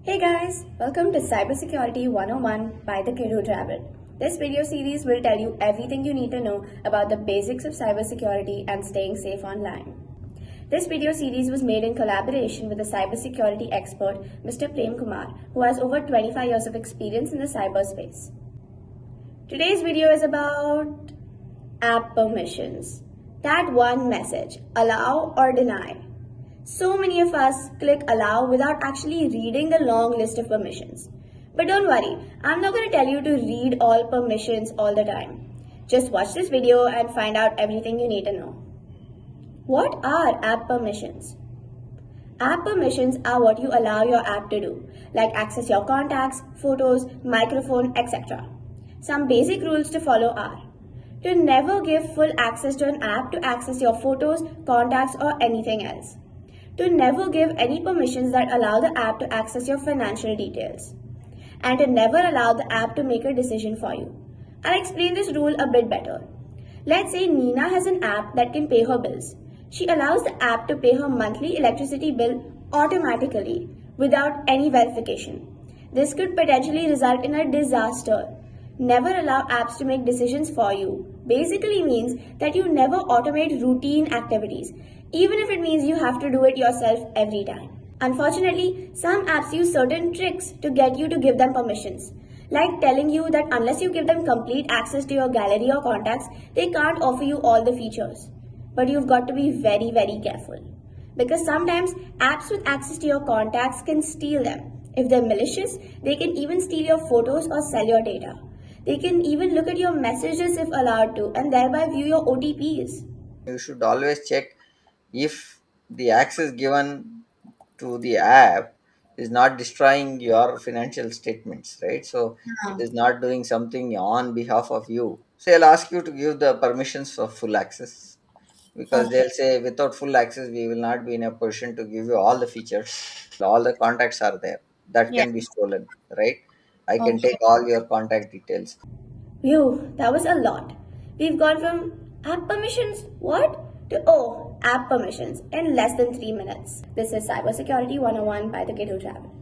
Hey guys, welcome to Cybersecurity 101 by the Kid Who Traveled. This video series will tell you everything you need to know about the basics of cybersecurity and staying safe online. This video series was made in collaboration with a cybersecurity expert, Mr. Prem Kumar, who has over 25 years of experience in the cyberspace. Today's video is about app permissions. That one message, allow or deny. So many of us click allow without actually reading the long list of permissions. But don't worry, I'm not going to tell you to read all permissions all the time. Just watch this video and find out everything you need to know. What are app permissions? App permissions are what you allow your app to do, like access your contacts, photos, microphone, etc. Some basic rules to follow are to never give full access to an app to access your photos, contacts, or anything else. To never give any permissions that allow the app to access your financial details, and to never allow the app to make a decision for you. I'll explain this rule a bit better. Let's say Nina has an app that can pay her bills. She allows the app to pay her monthly electricity bill automatically without any verification. This could potentially result in a disaster. Never allow apps to make decisions for you basically means that you never automate routine activities, even if it means you have to do it yourself every time. Unfortunately, some apps use certain tricks to get you to give them permissions, like telling you that unless you give them complete access to your gallery or contacts, they can't offer you all the features. But you've got to be very, very careful, because sometimes apps with access to your contacts can steal them. If they're malicious, they can even steal your photos or sell your data. They can even look at your messages if allowed to and thereby view your OTPs. You should always check if the access given to the app is not destroying your financial statements, right? So it is not doing something on behalf of you. So they'll ask you to give the permissions for full access, because Okay. they'll say without full access we will not be in a position to give you all the features. All the contacts are there that Yeah. can be stolen, right? I can Okay. take all your contact details. Phew, that was a lot. We've gone from app permissions, what? To app permissions in less than 3 minutes. This is Cybersecurity 101 by the Kid Who Traveled.